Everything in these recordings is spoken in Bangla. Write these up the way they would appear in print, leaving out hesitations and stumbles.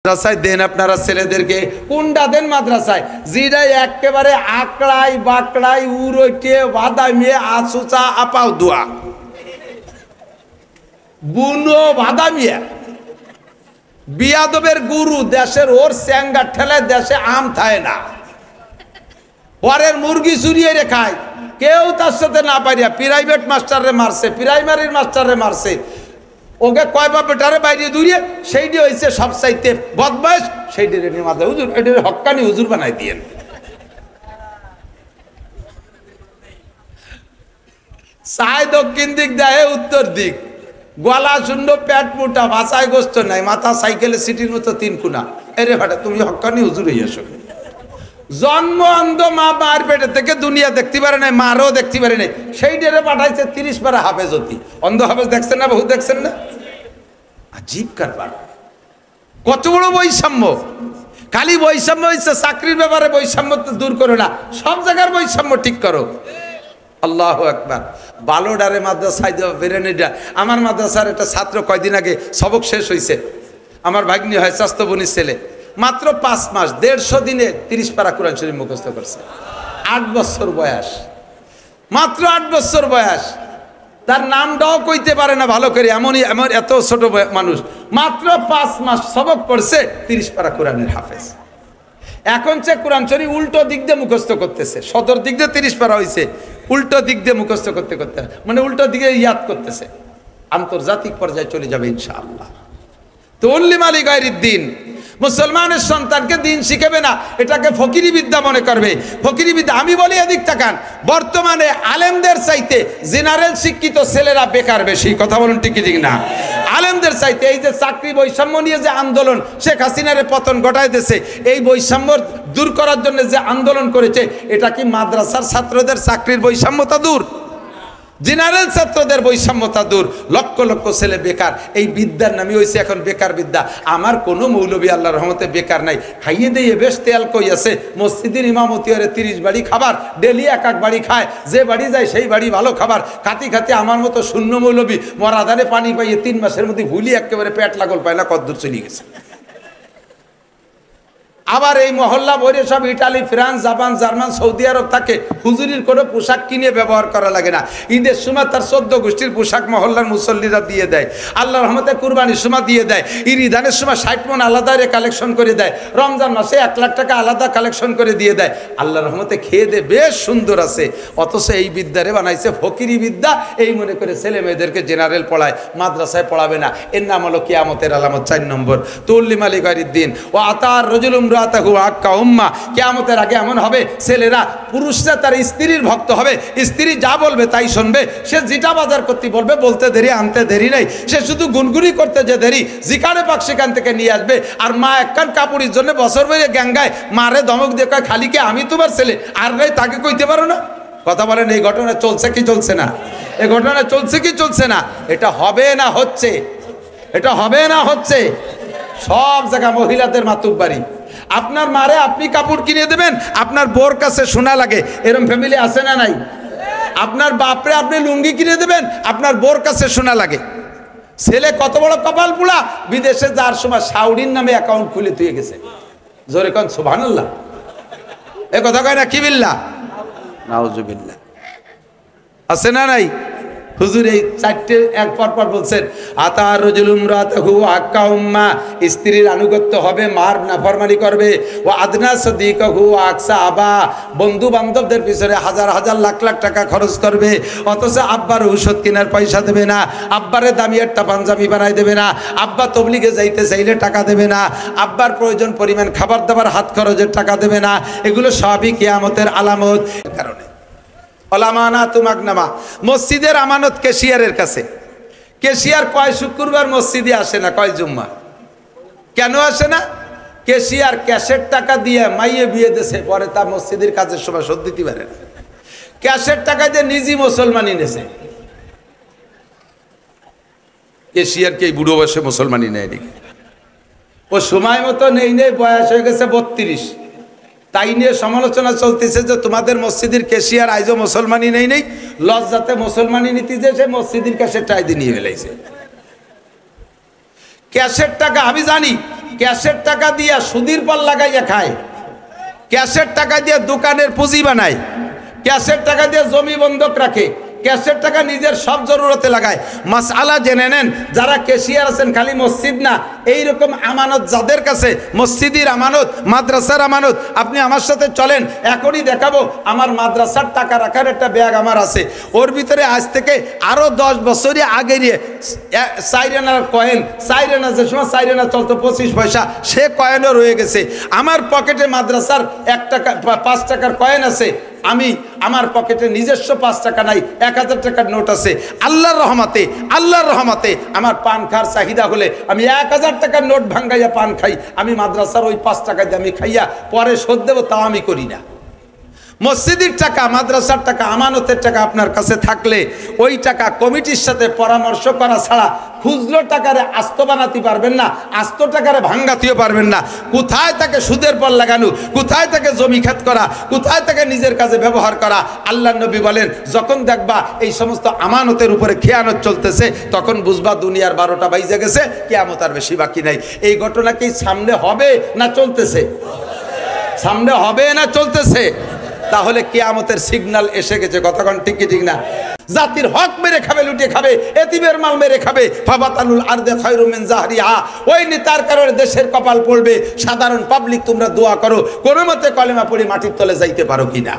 মাদ্রাসায় দেন আপনারা ছেলেদেরকে কোনটা দেন মাদ্রাসায় যেটা একেবারে আকড়াই বাকড়াই উড়োটে বাদামিয়ে আসুচা আপাও দোয়া বুনো বাদামিয়া বিয়াদবের গুরু দেশের ওর স্যাঙ্গা ঠেলায় দেশে আম থায় না পরের মুরগি চুরিয়ে রে খায় কেউ তার সাথে না পারিয়া প্রাইভেট মাস্টারে মারছে প্রাইমারির মাস্টারে মারছে ওকে কয় বা বেটারে বাইরে দূরিয়ে সেইটি হয়েছে সবচাইতে বদমাইশ সেইটি রেনি মাথা হুজুর এটি হক্কানি হুজুর বানাই দিয়েন চায় দক্ষিণ দিক দেয় উত্তর দিক গলা শূন্য পেট মোটা বাসায় গোস্ত নাই মাথা সাইকেলে সিটির মতো 3 কোনা এরে ভাটা তুমি হক্কানি হুজুর হয়ে আসো জন্ম অন্ধ মা মার পেটে থেকে দুনিয়া দেখতে পারে নাই মারও দেখতে পারে নাই সেই ডেরে পাঠাইছে 30 পারা হাফেজ হতি অন্ধ হাফেজ দেখছেন না বহু দেখছেন না আজীব কারবার কত বড় বৈষম্য খালি বৈষম্য হইছে চাকরির ব্যাপারে বৈষম্য তো দূর করো না সব জায়গার বৈষম্য ঠিক করো আল্লাহু আকবার বালোডারে মাদ্রাসায় দেওয়া বেরেনিডা আমার মাদ্রাসার একটা ছাত্র কয়দিন আগে সবক শেষ হয়েছে আমার ভাগ্নি হয় স্বাস্থ্য বনির ছেলে মাত্র 5 মাস 150 দিনে 30 পারা কোরআন শরীফ মুখস্থ করছে 8 বছর বয়স মাত্র 8 বছর বয়স তার নামটাও কইতে পারে না ভালো করে এমনই এমন এত ছোট মানুষ মাত্র 5 মাস সবক পড়ছে 30 পারা কোরআনের হাফেজ এখন সে কোরআন শরীফ উল্টো দিক দিয়ে মুখস্থ করতেছে সদর দিক দিয়ে 30 পারা হইছে উল্টো দিক দিয়ে মুখস্থ করতে করতে মানে উল্টো দিকে ইয়াদ করতেছে আন্তর্জাতিক পর্যায়ে চলে যাবে ইনশাআল্লাহ তো উল্লিম আলী গায়রিদ দ্বীন মুসলমানের সন্তানকে দিন শিখাবে না এটাকে ফকিরি বিদ্যা মনে করবে ফকিরি বিদ্যা আমি বলি এদিক তাকান বর্তমানে আলেমদের চাইতে জেনারেল শিক্ষিত ছেলেরা বেকার বেশি কথা বলুন ঠিক না আলেমদের চাইতে এই যে চাকরি বৈষম্য নিয়ে যে আন্দোলন শেখ হাসিনার পতন ঘটায় দিয়েছে এই বৈষম্য দূর করার জন্য যে আন্দোলন করেছে এটা কি মাদ্রাসার ছাত্রদের চাকরির বৈষম্যতা দূর জেনারেল ছাত্রদের বৈষম্যতা দূর লক্ষ লক্ষ ছেলে বেকার এই বিদ্যার নামই হয়েছে এখন বেকার বিদ্যা আমার কোনো মৌলবী আল্লাহর রহমতে বেকার নাই খাইয়ে দিয়ে বেশ তেল কই আছে মসজিদের ইমামতি হরে 30 বাড়ি খাবার ডেলি এক বাড়ি খায় যে বাড়ি যায় সেই বাড়ি ভালো খাবার খাতি খাতি আমার মতো শূন্য মৌলবী মরাদানে পানি পাইয়ে 3 মাসের মধ্যে ভুলি একেবারে পেট লাগল পায় না কদ্দূর চলে গেছে আবার এই মহল্লা ভরে সব Italy France Japan German Saudi আরব থাকে হুজুরির কোনো পোশাক কিনে ব্যবহার করা লাগে না ঈদের সময় তার 14 গোষ্ঠীর পোশাক মহল্লার মুসল্লিরা দিয়ে দেয় আল্লাহর রহমতে কুরবানির সময় দিয়ে দেয় ঈদানের সময় 60 মণ আলাদা কালেকশন করে দেয় রমজান মাসে 1 লাখ টাকা আলাদা কালেকশন করে দিয়ে দেয় আল্লাহর রহমতে খেয়ে দে বেশ সুন্দর আছে অথচ এই বিদ্যারে বানাইছে ফকিরি বিদ্যা এই মনে করে ছেলে মেয়েদেরকে জেনারেল পড়ায় মাদ্রাসায় পড়াবে না এর নাম হলো কিয়ামতের আলামত 4 নম্বর তুল্লিম আলী গায়রিদ দ্বীন ও আতার রাজুলুম কিয়ামতের আগে এমন হবে ছেলেরা পুরুষরা তার স্ত্রীর ভক্ত হবে স্ত্রী যা বলবে তাই শুনবে সে যেটা বাজার করতে বলবে বলতে দেরি আনতে দেরি নেই সে শুধু গুনগুনি করতে যে দেরি যেখানে পাক সেখান থেকে নিয়ে আসবে আর মা একখান কাপড়ের জন্য বছর বইয়ে গ্যাঙ্গায় মারে ধমক দিয়ে কয় খালি কি আমি তোমার ছেলে আর নাই তাকে কইতে পারো না কথা বলেন এই ঘটনা চলছে কি চলছে না এই ঘটনা চলছে কি চলছে না এটা হবে না হচ্ছে এটা হবে না হচ্ছে সব জায়গা মহিলাদের মাতুব্বাড়ি আপনার মারে আপনি কাপড় কিনে দেবেন আপনার বোর কাছে শোনা লাগে এরকম ফ্যামিলি আছে না নাই আপনার বাপরে আপনি লুঙ্গি কিনে দেবেন আপনার বোর কাছে শোনা লাগে ছেলে কত বড় কপাল পোড়া বিদেশে যার সময় সাউরির নামে অ্যাকাউন্ট খুলে তুই গেছে জোরে কোন সুবহানাল্লাহ এ কথা কয় না কি বিল্লাহ নাউজুবিল্লাহ আছে না নাই হুজুর এই 4টে এক পর বলছেন আতার রাজুলুম রাতাহু আক্কা উম্মা স্ত্রীর আনুগত্য হবে মার নাফরমানি করবে ও আদনা সাদিকাহু আকসা আবা বন্ধু বান্ধবদের পিছনে হাজার হাজার লাখ লাখ টাকা খরচ করবে অথচ আব্বার ঔষধ কেনার পয়সা দেবে না আব্বারে দামি একটা পাঞ্জাবি বানাই দেবে না আব্বা তবলিগে যাইতে চাইলে টাকা দেবে না আব্বার প্রয়োজন পরিমাণ খাবার দাবার হাত খরচের টাকা দেবে না এগুলো সবই কিয়ামতের আলামত কারণে মসজিদের আমানত ক্যাশিয়ারের কাছে ক্যাশিয়ার কয় শুক্রবার মসজিদে আসে না কয় জুম্মা কেন আসে না ক্যাশিয়ার ক্যাশের টাকা দিয়ে মাইয়ে বিয়ে দেশে পরে তা মসজিদের কাজের সময় শোধ দিতে পারে না ক্যাশের টাকা দিয়ে নিজে মুসলমানি নেছে ক্যাশিয়ারকে এই বুড়ো বয়সে মুসলমানি নেয় নাকি ও সময় মতো নেই বয়স হয়ে গেছে 32 তাই নিয়ে সমালোচনা চলতেছে যে তোমাদের মসজিদের ক্যাশিয়ার আইজও মুসলমানি নেই লজ্জাতে মুসলমানি নীতি যে সে মসজিদের ক্যাশের টাকা দিয়ে নিয়ে ফেলাইছে ক্যাশের টাকা আমি জানি ক্যাশের টাকা দিয়া সুদের পর লাগাইয়া খায়, ক্যাশের টাকা দিয়ে দোকানের পুঁজি বানায়, ক্যাশের টাকা দিয়ে জমি বন্ধক রাখে, ক্যাশের টাকা নিজের সব জরুরতে লাগায়। মাসআলা জেনে নেন, যারা ক্যাশিয়ার আছেন খালি মসজিদ না, এই রকম আমানত যাদের কাছে, মসজিদের আমানত, মাদ্রাসার আমানত, আপনি আমার সাথে চলেন, এখনই দেখাবো আমার মাদ্রাসার টাকা রাখার একটা ব্যাগ আমার আছে, ওর ভিতরে আজ থেকে আরো 10 বছরই আগে নিয়ে 4 আনার কয়েন, 4 আনা যে সময় 4 আনা চলতো 25 পয়সা, সে কয়েনও রয়ে গেছে। আমার পকেটে মাদ্রাসার 1 টাকা 5 টাকার কয়েন আছে, আমি আমার পকেটে নিজস্ব 5 টাকা নাই, 1000 টাকার নোট আছে। আল্লাহর রহমতে আমার পান খাওয়ার চাহিদা হলে আমি 1000 টাকার নোট ভাঙ্গাইয়া পান খাই, আমি মাদ্রাসার ওই 5 টাকা দিয়ে আমি খাইয়া পরে শোধ দেবো, তাও আমি করি না। মসজিদের টাকা, মাদ্রাসার টাকা, আমানতের টাকা আপনার কাছে থাকলে ওই টাকা কমিটির সাথে পরামর্শ করা ছাড়া খুচরো টাকারে আস্ত বানাতে পারবেন না, আস্ত টাকারে ভাঙ্গাতেও পারবেন না। কোথায় তাকে সুদের পর লাগানো, কোথায় তাকে জমি খাত করা, কোথায় তাকে নিজের কাজে ব্যবহার করা। আল্লাহ নবী বলেন, যখন দেখবা এই সমস্ত আমানতের উপরে খেয়ানত চলতেছে, তখন বুঝবা দুনিয়ার 12টা বাইজে গেছে, কিয়ামত আর বেশি বাকি নাই। এই ঘটনা কি সামনে হবে না চলতেছে? সামনে হবে না চলতেছে? তাহলে কিয়ামতের সিগন্যাল এসে গেছে। কতক্ষণ ঠিক কি ঠিক না? জাতির হক মেরে খাবে, লুটে খাবে, এতিমের মাল মেরে খাবে। ফাবাতানুল আরদে খায়রুম মিন যাহরিহা, ওই নেতার কারণে দেশের কপাল পড়বে। সাধারণ পাবলিক তোমরা দোয়া করো কোনো মতে কলেমা পড়ে মাটির তলে যাইতে পারো কিনা।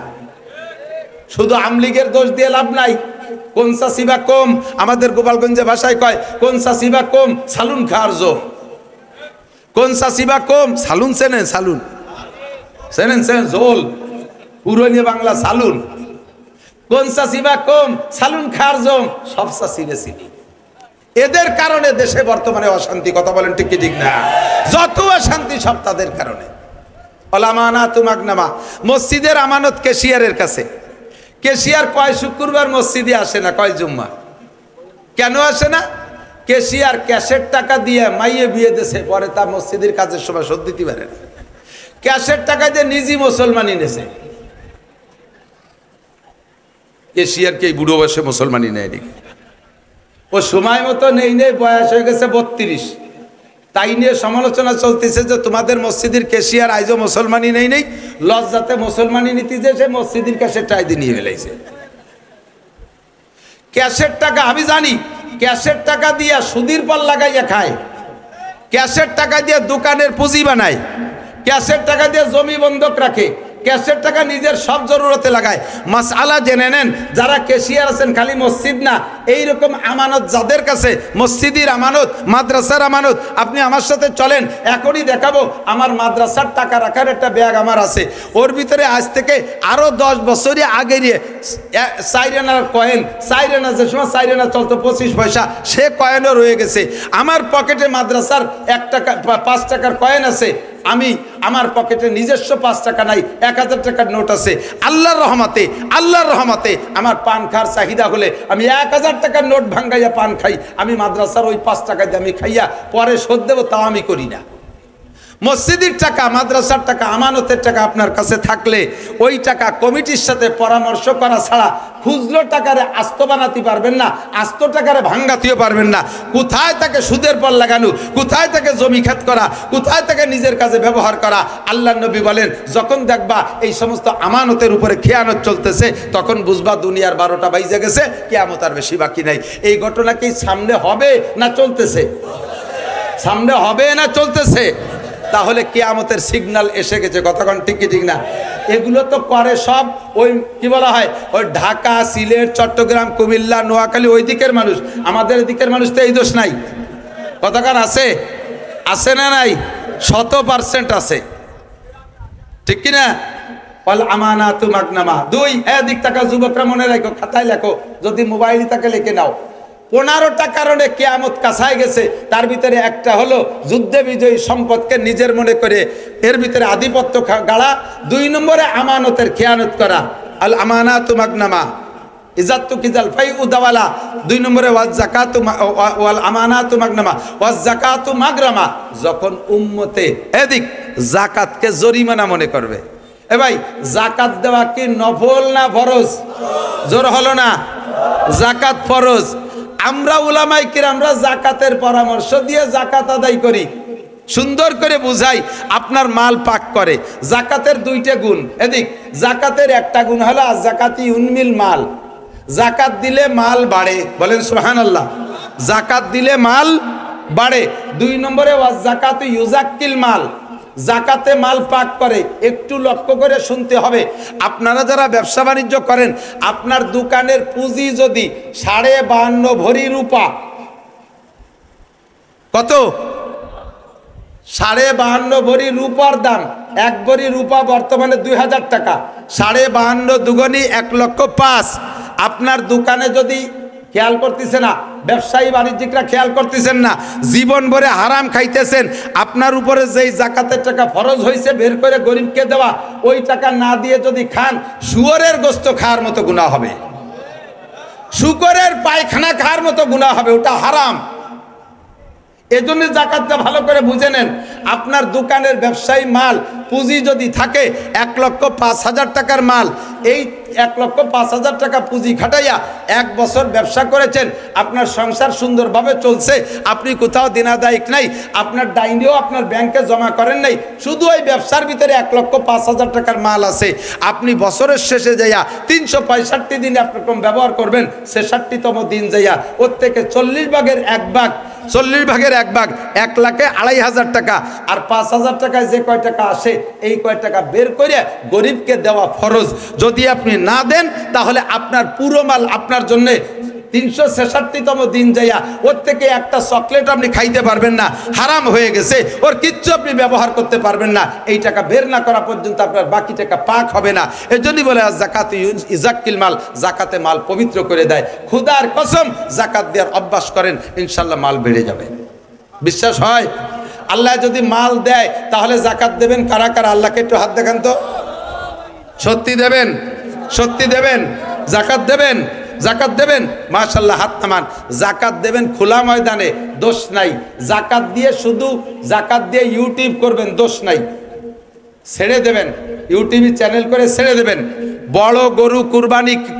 শুধু আমলিগের দোষ দিয়ে লাভ নাই। কোন সাসিবা কম, আমাদের গোপালগঞ্জে ভাষায় কয় কোন সাসিবা কম সালুন খাওয়ার জো। কোন সাসিবা কম সালুন, চেনেন সালুন? চেনেন জোল, পুরনো বাংলা সালুন। কোন চাষিবা কম সালুন খার জম, সব চাষিরে চিনি। এদের কারণে দেশে বর্তমানে অশান্তি। কথা বলেন ঠিক কি ঠিক না? যত অশান্তি সব তাদের কারণে। আমানাতু মাগনামা, মসজিদের আমানত ক্যাশিয়ারের কাছে। ক্যাশিয়ার কয় শুক্রবার মসজিদে আসে না, কয় জুম্মা। কেন আসে না? ক্যাশিয়ার ক্যাশের টাকা দিয়ে মাইয়ে বিয়ে দেশে, পরে তা মসজিদের কাজের সময় শোধ দিতে পারে না। ক্যাশের টাকা দিয়ে নিজে মুসলমানি নেছে। এশিয়ারকে এই বুড়ো বয়সে মুসলমানি নেয় নাকি? ও সময় মতো নেই, বয়স হয়ে গেছে 32। তাই নিয়ে সমালোচনা চলতেছে যে তোমাদের মসজিদের ক্যাশিয়ার আইজও মুসলমানি নেই, লজ্জাতে মুসলমানি নীতি যে সে মসজিদের ক্যাশের টাকা দিয়ে নিয়ে ফেলাইছে। ক্যাশের টাকা আমি জানি, ক্যাশের টাকা দিয়া সুদের পর লাগাইয়া খায়, ক্যাশের টাকা দিয়ে দোকানের পুঁজি বানায়, ক্যাশের টাকা দিয়ে জমি বন্ধক রাখে, ক্যাশের টাকা নিজের সব জরুরতে লাগায়। মাসআলা জেনে নেন, যারা ক্যাশিয়ার আছেন খালি মসজিদ না, এই রকম আমানত যাদের কাছে, মসজিদের আমানত, মাদ্রাসার আমানত, আপনি আমার সাথে চলেন, এখনই দেখাবো আমার মাদ্রাসার টাকা রাখার একটা ব্যাগ আমার আছে, ওর ভিতরে আজ থেকে আরো 10 বছরই আগে নিয়ে 4 আনার কয়েন, 4 আনা যে সময় 4 আনা চলতো 25 পয়সা, সে কয়েনও রয়ে গেছে। আমার পকেটে মাদ্রাসার 1 টাকা 5 টাকার কয়েন আছে, আমি আমার পকেটে নিজস্ব 5 টাকা নাই, 1000 টাকার নোট আছে। আল্লাহর রহমতে আমার পান খাওয়ার চাহিদা হলে আমি 1000 টাকার নোট ভাঙ্গাইয়া পান খাই, আমি মাদ্রাসার ওই 5 টাকা দিয়ে আমি খাইয়া পরে শোধ দেবো, তাও আমি করি না। মসজিদের টাকা, মাদ্রাসার টাকা, আমানতের টাকা আপনার কাছে থাকলে ওই টাকা কমিটির সাথে পরামর্শ করা ছাড়া খুচরো টাকারে আস্ত বানাতে পারবেন না, আস্ত টাকারে ভাঙ্গাতেও পারবেন না। কোথায় তাকে সুদের পর লাগানো, কোথায় তাকে জমি খাত করা, কোথায় তাকে নিজের কাজে ব্যবহার করা। আল্লাহ নবী বলেন, যখন দেখবা এই সমস্ত আমানতের উপরে খেয়ানত চলতেছে, তখন বুঝবা দুনিয়ার 12টা বাইজে গেছে, কিয়ামত আর বেশি বাকি নাই। এই ঘটনা কি সামনে হবে না চলতেছে? সামনে হবে না চলতেছে? তাহলে কিয়ামতের সিগন্যাল এসে গেছে। কতক্ষণ ঠিক কি ঠিক না? এগুলো তো করে সব ওই কি বলা হয়, ওই ঢাকা, সিলেট, চট্টগ্রাম, কুমিল্লা, নোয়াখালী, ওই দিকের মানুষ। আমাদের দিকের মানুষ তো এই দোষ নাই। কতক্ষণ আছে? আছে না নাই? 100% আছে, ঠিক কিনা? আমানাতু মাগনামা। 2 এদিক টাকা যুবকরা মনে রাখো, খাতায় লেখো, যদি মোবাইলই তাকে লিখে নাও। 15টা কারণে কিয়ামত কাছায় গেছে। তার ভিতরে একটা হলো যুদ্ধে বিজয়ী সম্পদকে নিজের মনে করে এর ভিতরে আধিপত্য গাড়া। 2 নম্বরে আমানতের খেয়ানত করা। আল আমানাতু মাগনামা ইজাতু কিজাল ফাইউ দাওয়ালা। 2 নম্বরে ওয়াজ যাকাতু ওয়াল আমানাতু মাগনামা ওয়াজ যাকাতু মাগরামা। যখন উম্মতে এদিক যাকাতকে জরিমানা মনে করবে, এ ভাই যাকাত দেওয়া কি নফল না ফরজ? জোর হলো না? যাকাত ফরজ। আমরা উলামায়ে কিরামরা যাকাতের পরামর্শ দিয়ে যাকাত আদায় করি। সুন্দর করে বুঝাই, আপনার মাল পাক করে। জাকাতের দুইটা গুণ, এদিক জাকাতের একটা গুণ হলো জাকাতি উন্মিল মাল, জাকাত দিলে মাল বাড়ে, বলেন সুবহানাল্লাহ। জাকাত দিলে মাল বাড়ে। 2 নম্বরে ওয়াজ জাকাতু ইউজাক্কিল মাল, জাকাতে মাল পাক করে। একটু লক্ষ্য করে শুনতে হবে, আপনারা যারা ব্যবসা বাণিজ্য করেন, আপনার দোকানের পুঁজি যদি 52.5 ভরি রূপা, কত? 52.5 ভরি রূপার দাম, 1 ভরি রূপা বর্তমানে 2000 টাকা, 52.5 দুগুনি 1,05,000। আপনার দোকানে যদি খেয়াল করতেছে না, ব্যবসায়ী বাণিজ্যিকরা খেয়াল করতেছেন না, জীবন ভরে হারাম খাইতেছেন, আপনার উপরে যেই জাকাতের টাকা ফরজ হয়েছে বের করে গরিবকে দেওয়া, ওই টাকা না দিয়ে যদি খান, শুয়োরের গোস্ত খাওয়ার মতো গুনাহ হবে, শুকরের পায়খানা খাওয়ার মতো গুনাহ হবে, ওটা হারাম। এজন্য জাকাতটা ভালো করে বুঝে নেন। আপনার দোকানের ব্যবসায়ী মাল পুঁজি যদি থাকে 1,05,000 টাকার মাল, এই 1,05,000 টাকা পুঁজি খাটাইয়া 1 বছর ব্যবসা করেছেন, আপনার সংসার সুন্দরভাবে চলছে, আপনি কোথাও দিনাদায়িক নাই, আপনার ডাইনিও আপনার ব্যাংকে জমা করেন নাই, শুধু ওই ব্যবসার ভিতরে 1,05,000 টাকার মাল আছে। আপনি বছরের শেষে যাইয়া 365 দিন একরকম ব্যবহার করবেন, 66তম দিন যাইয়া ওর থেকে 40 ভাগের 1 ভাগ, 40 ভাগের 1 ভাগ, 1,02,500 টাকা, আর 5,000 টাকায় যে কয় টাকা আসে, এই কয় টাকা বের করে গরিবকে দেওয়া ফরজ। যদি আপনি না দেন, তাহলে আপনার পুরো মাল আপনার জন্য 366তম দিন যাইয়া ওর থেকে একটা চকলেট আপনি খাইতে পারবেন না, হারাম হয়ে গেছে, ওর কিচ্ছু আপনি ব্যবহার করতে পারবেন না। এই টাকা বের না করা পর্যন্ত আপনার বাকি টাকা পাক হবে না। এই জন্যই বলে জাকাতে ইউজাক্কিল মাল, জাকাতে মাল পবিত্র করে দেয়। খুদার কসম, জাকাত দেওয়ার অভ্যাস করেন, ইনশাল্লাহ মাল বেড়ে যাবে। বিশ্বাস হয়? আল্লাহ যদি মাল দেয়, তাহলে জাকাত দেবেন কারা কারা? আল্লাহকে একটু হাত দেখান তো। সত্যি দেবেন? সত্যি দেবেন? জাকাত দেবেন? জাকাত দেবেন? মাশাআল্লাহ, হাত নামান। জাকাত দেবেন খোলা ময়দানে, দোষ নাই। জাকাত দিয়ে শুধু জাকাত দিয়ে ইউটিউব করবেন, দোষ নাই, ছেড়ে দেবেন, ইউটিউবে চ্যানেল করে ছেড়ে দেবেন। বড় গরু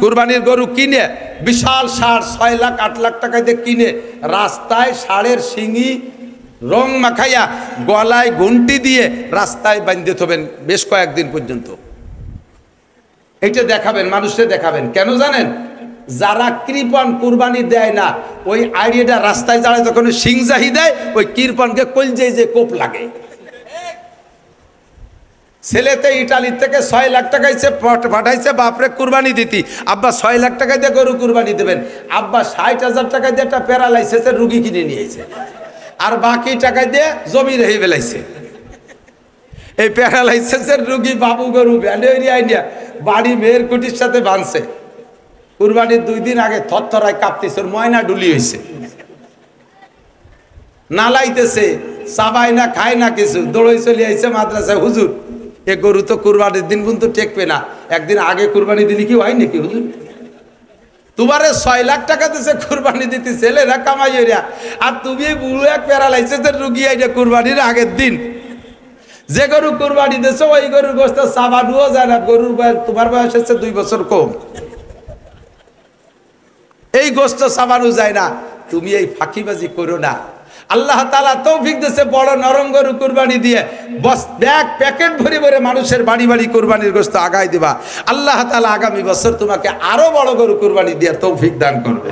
কুরবানির গরু কিনে, বিশাল ষাঁড় 6 লাখ 8 লাখ টাকা দিয়ে কিনে, রাস্তায় ষাঁড়ের শিঙি রং মাখাইয়া গলায় ঘুন্টি দিয়ে রাস্তায় বাঁধতে থবেন বেশ কয়েকদিন পর্যন্ত। এইটা দেখাবেন, মানুষকে দেখাবেন। কেন জানেন? যারা কৃপণ কুরবানি দেয় না, ওই আইডিয়াটা রাস্তায় যারা যখন সিংজাহি দেয়, ওই কৃপণকে কলজেই যে কোপ লাগে। ছেলেতে ইটালির থেকে 6 লাখ টাকা পাঠাইছে বাপরে কুরবানি দিতি, আব্বা 6 লাখ টাকা দিয়ে গরু কুরবানি দেবেন, আব্বা 60,000 টাকা দিয়ে একটা প্যারালাইসিসের রুগী কিনে নিয়েছে, আর বাকি টাকা দিয়ে জমি রেখে ফেলাইছে। এই প্যারালাইসিসের রুগী বাবু গরু ভ্যান্ডেরিয়া বাড়ি মেয়ের কুটির সাথে বাঁধছে। কুরবানির 2 দিন আগে থরথরায় কাঁপতেছে, ওর ময়না ডুলি হয়েছে, নালাইতেছে, চাবাই না, খায় না কিছু, দৌড়ই চলে আইছে মাদ্রাসায়। হুজুর, এ গরু তো কুরবানির দিন কিন্তু টেকবে না, একদিন আগে কুরবানি দিলি কি হয় নাকি হুজুর? তোমারে 6 লাখ টাকা দিছে কুরবানি দিতে, ছেলেরা কামাই হইয়া, আর তুমি বুড়ো এক প্যারালাইসিসের রুগী আইডা কুরবানির আগের দিন। যে গরু কুরবানি দিছো ওই গরুর গোস্ত চাবানুও যায় না, গরুর বয়স, তোমার বয়স হচ্ছে 2 বছর কম, এই গোস্ত চাবানো যায় না। তুমি এই ফাঁকিবাজি করো না। আল্লাহ তাআলা তৌফিক দিয়েছে বড় নরম গরু কুরবানি দিয়ে, বস ব্যাগ প্যাকেট ভরে ভরে মানুষের বাড়ি বাড়ি কুরবানির গোস্ত আগায় দিবা। আল্লাহ তাআলা আগামী বছর তোমাকে আরো বড় গরু কুরবানি দিয়ে তৌফিক দান করবে।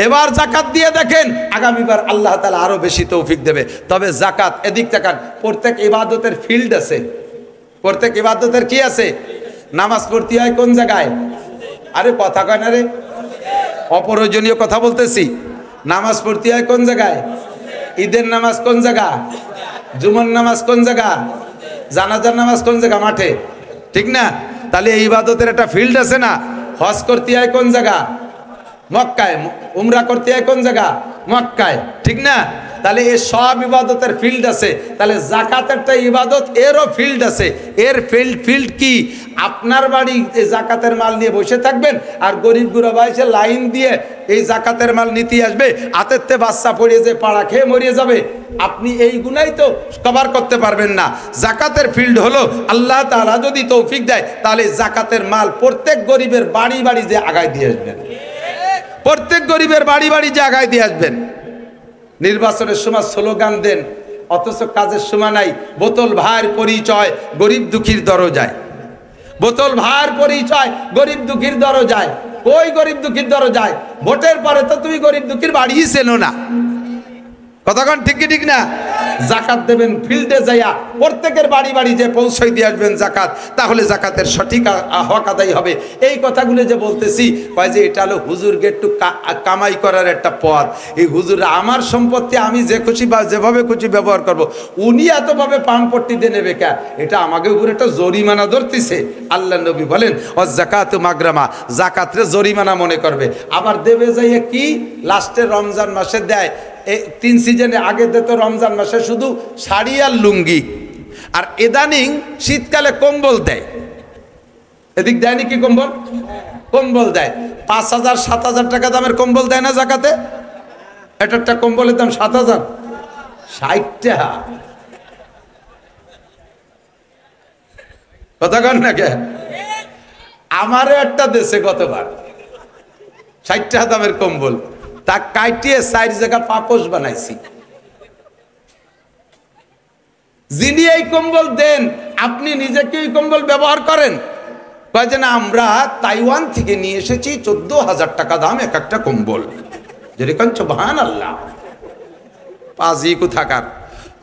এবার জাকাত দিয়ে দেখেন, আগামীবার আল্লাহ তাআলা আরো বেশি তৌফিক দেবে। তবে জাকাত, এদিক তাকান, প্রত্যেক ইবাদতের ফিল্ড আছে, প্রত্যেক ইবাদতের কি আছে? নামাজ পড়তে হয় কোন জায়গায়? আরে কথা কয় না রে, অপ্রয়োজনীয় কথা বলতেছি। নামাজ পড়তে হয় কোন জায়গায়? ঈদের নামাজ কোন জায়গা? জুমার নামাজ কোন জায়গা? জানাজার নামাজ কোন জায়গা? মাঠে, ঠিক না? তাহলে এই ইবাদতের একটা ফিল্ড আছে না? হজ করতে হয় কোন জায়গা? মক্কায়। উমরা করতে হয় কোন জায়গা? মক্কায়, ঠিক না? তাহলে এই সব ইবাদতের ফিল্ড আছে। তাহলে জাকাত একটা ইবাদত, এরও ফিল্ড আছে। এর ফিল্ড কি? আপনার বাড়ি এই জাকাতের মাল নিয়ে বসে থাকবেন, আর গরিব গুরবা এসে লাইন দিয়ে এই জাকাতের মাল নিতে আসবে, হাতেরতে বাচ্চা পড়িয়ে যে পাড়া খেয়ে মরিয়ে যাবে। আপনি এই গুনাই তো কভার করতে পারবেন না। জাকাতের ফিল্ড হলো, আল্লাহ তাআলা যদি তৌফিক দেয়, তাহলে জাকাতের মাল প্রত্যেক গরিবের বাড়ি বাড়ি যে আগায় দিয়ে আসবেন, প্রত্যেক গরিবের বাড়ি বাড়ি যে আগায় দিয়ে আসবেন। নির্বাচনের সময় স্লোগান দেন, অথচ কাজের সময় নাই। বোতল ভাইয়ের পরিচয় গরিব দুঃখীর দরজায়, বোতল ভাইয়ের পরিচয় গরিব দুঃখীর দরজায়। ওই গরিব দুঃখীর দরজায় ভোটের পরে তো তুমি গরিব দুঃখীর বাড়িই চেনো না। কতক্ষণ ঠিক কি ঠিক না? জাকাত দেবেন ফিল্ডে যাইয়া, প্রত্যেকের বাড়ি বাড়ি যে পৌঁছাই দিয়ে আসবেন জাকাত, তাহলে জাকাতের সঠিক হক আদায় হবে। এই কথাগুলো যে বলতেছি, কয় যে এটা হলো হুজুরকে একটু কামাই করার একটা পথ। এই হুজুর আমার সম্পত্তি আমি যে খুশি বা যেভাবে খুশি ব্যবহার করব, উনি এতভাবে পাম্পট্টি দিয়ে নেবে কে? এটা আমাকে উপরে একটা জরিমানা ধরতেছে। আল্লাহ নবী বলেন ও জাকাত মাগরামা, জাকাতরে জরিমানা মনে করবে। আবার দেবে যাইয়া কি লাস্টে রমজান মাসে দেয়। এই 3 সিজনে আগে দিত রমজান মাসে শুধু শাড়ি আর লুঙ্গি, আর ইদানিং শীতকালে কম্বল দেয়। এদিক দেয় নাকি কম্বল? কম্বল দেয়। 5,000 7,000 টাকা দামের কম্বল দেয় না জাকাতে? একটা কম্বলের দাম 7,000, 60 টাকা। কথা কন না কে? আমারও একটা দেশে গতবার 60 টাকা দামের কম্বল, তা কাটিয়ে 4 জায়গা পাপোশ বানাইছি। যিনি এই কম্বল দেন, আপনি নিজে কি এই কম্বল ব্যবহার করেন? কয় যে না, আমরা তাইওয়ান থেকে নিয়ে এসেছি 14,000 টাকা দাম এক একটা কম্বল। যেরকম সুবহানাল্লাহ। পাজি কোথাকার।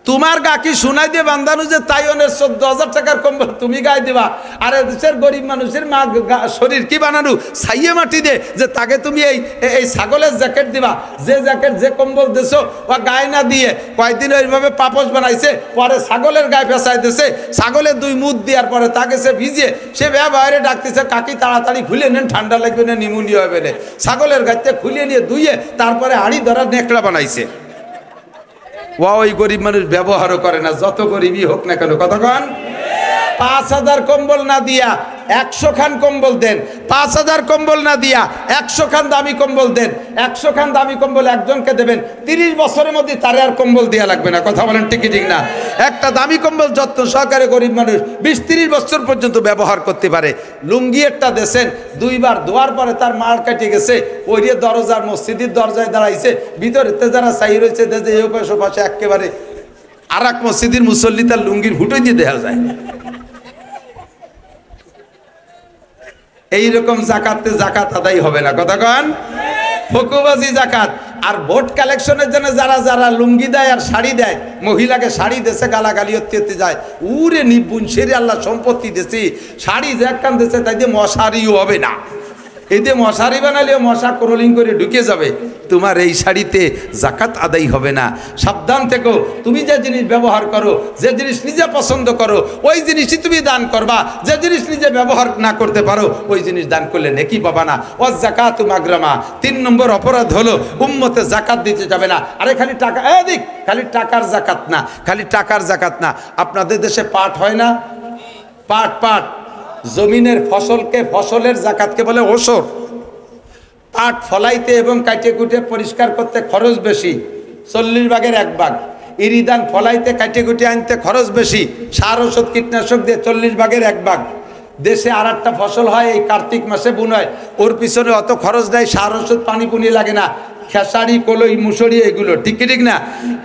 তোমার গা কি শোনাই দিয়ে বান্ধানো যে তাইওয়ানের 14,000 টাকার কম্বল তুমি গায়ে দিবা? আর দেশের গরিব মানুষের মা শরীর কি বানানো ছাইয়ে মাটি দে যে তাকে তুমি এই ছাগলের জ্যাকেট দিবা? যে জ্যাকেট যে কম্বল দেছো বা গায়ে না দিয়ে কয়েকদিন ওইভাবে পাপোশ বানাইছে, পরে ছাগলের গায়ে পেঁচাই দিছে, ছাগলের 2 মুখ দেওয়ার পরে তাকে সে ভিজিয়ে সে বাইরে ডাকতেছে, কাকি তাড়াতাড়ি খুলে নেন, ঠান্ডা লাগবে না, নিমোনিয়া হবে না। ছাগলের গাইতে খুলিয়ে নিয়ে ধুইয়ে তারপরে হাড়ি ধরার নেকড়া বানাইছে। ওই গরিব মানুষ ব্যবহারও করে না, যত গরিবই হোক না কেন। কতক্ষণ? 5,000 কম্বল না দিয়া 100 খান কম্বল দেন। 5,000 কম্বল না দিয়া 100 খান দামি কম্বল দেন। 100 খান দামি কম্বল একজনকে দেবেন, 30 বছরের মধ্যে তারে আর কম্বল দেওয়া লাগবে না। কথা বলেন ঠিক ঠিক না? একটা দামি কম্বল যত্ন সহকারে গরিব মানুষ 20-30 বছর পর্যন্ত ব্যবহার করতে পারে। লুঙ্গি একটা দেশেন, 2 বার ধোয়ার পরে তার মার কাটে গেছে, ওই দরজার মসজিদের দরজায় দাঁড়াইছে, ভিতরেতে যারা চাই রয়েছে দেখে এই পাশে একেবারে আর এক মসজিদের মুসল্লি তার লুঙ্গির হুটোই দিয়ে দেখা যায়। এইরকম জাকাতে জাকাত আদায় হবে না। কতক্ষণ? ফকুবাজি জাকাত। আর ভোট কালেকশনের জন্য যারা যারা লুঙ্গি দেয় আর শাড়ি দেয়, মহিলাকে শাড়ি দেশে গালাগালি হতে যায়, উরে নিপুণ সেরে আল্লাহ সম্পত্তি দেশে শাড়ি যে একখান দেশে, তাই দিয়ে মশারিও হবে না। এই যে মশারি বানালেও মশা ক্রোলিং করে ঢুকে যাবে। তোমার এই শাড়িতে জাকাত আদায় হবে না। সাবধান থেকো। তুমি যে জিনিস ব্যবহার করো, যে জিনিস নিজে পছন্দ করো, ওই জিনিসই তুমি দান করবা। যে জিনিস নিজে ব্যবহার না করতে পারো, ওই জিনিস দান করলে নেকি পাবা না। ও জাকাত মাগরামা। 3 নম্বর অপরাধ হলো উম্মতে জাকাত দিতে যাবে না। আরে খালি টাকা, এদিক খালি টাকার জাকাত না, খালি টাকার জাকাত না। আপনাদের দেশে পাট হয় না? পাট জমিনের ফসলকে, ফসলের জাকাতকে বলে ওসর। পাট ফলাইতে এবং কাটে কুটে পরিষ্কার করতে খরচ বেশি, 40 ভাগের 1 ভাগ। ইরিদান ফলাইতে কাটে কুটে আনতে খরচ বেশি, সার ওষুধ কীটনাশক দিয়ে 40 ভাগের 1 ভাগ। দেশে আর একটা ফসল হয় এই কার্তিক মাসে বুন হয়, ওর পিছনে অত খরচ দেয়, সার ওষুধ পানি পুনি লাগে না। খেসারি, কলই, মুসুরি এগুলো ঠিক ঠিক না,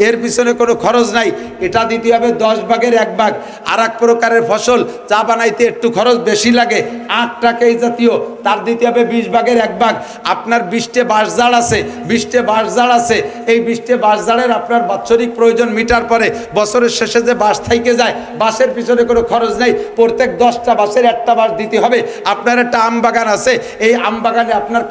এর পিছনে কোনো খরচ নাই। এটা দিতে হবে 10 ভাগের 1 ভাগ। আর এক প্রকারের ফসল চা বানাইতে একটু খরচ বেশি লাগে, আখটাকে এই জাতীয়, তার দিতে হবে 20 ভাগের 1 ভাগ। আপনার 20টে বাঁশঝাড় আছে, 20টে বাঁশঝাড় আছে, এই 20টে বাঁশঝাড়ের আপনার বাৎসরিক প্রয়োজন মিটার পরে বছরের শেষে যে বাঁশ থাইকে যায়, বাঁশের পিছনে কোনো খরচ নেই। প্রত্যেক 10টা বাঁশের 1টা বাঁশ দিতে হবে। আপনার একটা আম বাগান আছে, এই আম বাগানে আপনার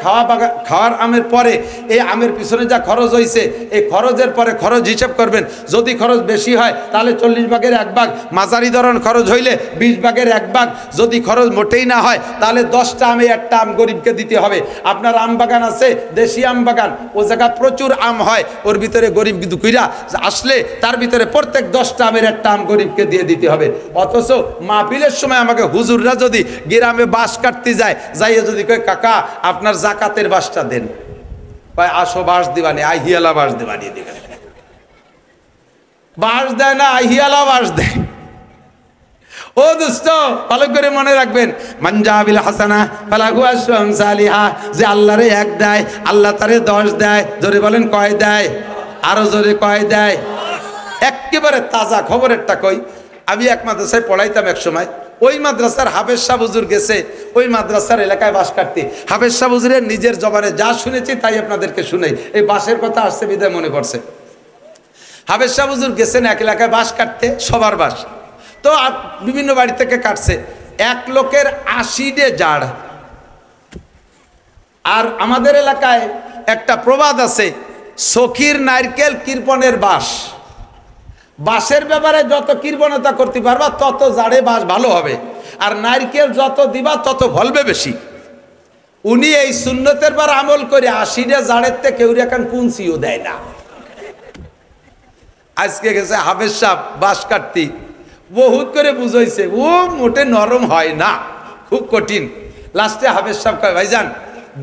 খাওয়ার আমের পরে এই আমের পিছনে যা খরচ হয়েছে, এই খরচের পরে খরচ হিসাব করবেন। যদি খরচ বেশি হয় তাহলে 40 ভাগের 1 ভাগ, মাঝারি ধরন খরচ হইলে 20 ভাগের 1 ভাগ। যদি খরচ মোটেই না হয় তাহলে 10টা আমে 1টা আম গরিবকে দিতে হবে। আপনার আম বাগান আছে, দেশি আম বাগান, ও জায়গা প্রচুর আম হয়, ওর ভিতরে গরিব দুঃখীরা আসলে তার ভিতরে প্রত্যেক 10টা আমের 1টা আম গরিবকে দিয়ে দিতে হবে। অথচ মাহফিলের সময় আমাকে হুজুররা যদি গ্রামে বাঁশ কাটতে যায়, যাইয়ে যদি কয় কাকা আপনার জাকাতের বাঁশটা দেন, আসো বাঁশ দিবানি, আহিয়ালা বাঁশ দিবানি, বাঁশ দেয় না, আহিয়ালা বাঁশ দেয়। ও দোস্ত ভালো করে মনে রাখবেন, মানজাবিল হাসানা ফালাহু আশরু আমসালিহা, যে আল্লাহরে 1 দেয় আল্লাহ তারে 10 দেয়। জোরে বলেন কয় দেয়? আরো জোরে কয় দেয়? একেবারে তাজা খবরেরটা কই, আমি এক মাদ্রাসায় পড়াইতাম এক সময়। ওই মাদ্রাসার হাফেজ শাহ হুজুর গেছে ওই মাদ্রাসার এলাকায় বাস কাটতে। হাফেজ শাহ হুজুরের নিজের জবানে যা শুনেছি তাই আপনাদেরকে শুনাই। এই বাসের কথা আসছে বিদায় মনে পড়ছে। হাফেজ শাহ হুজুর গেছেন এক এলাকায় বাস কাটতে, সবার বাস তো বিভিন্ন বাড়ি থেকে কাটছে। এক লোকের 80 জাড়। আর আমাদের এলাকায় একটা প্রবাদ আছে, সখীর নারকেল কৃপণের বাস। বাঁশের ব্যাপারে যত কৃপণতা করতে পারবা তত জাড়ে বাঁশ ভালো হবে, আর নারকেল যত দিবা তত ফলবে বেশি। উনি এই সুন্নতের বার আমল করে 80 জাড়ের থেকে কেউ এখন কুঞ্চিও দেয় না। আজকে গেছে হাফেজ সাহেব বাঁশ কাটতি, বহুত করে বুঝাইছে, ও মোটে নরম হয় না, খুব কঠিন। লাস্টে হাফেজ সাহেব কয়, ভাইজান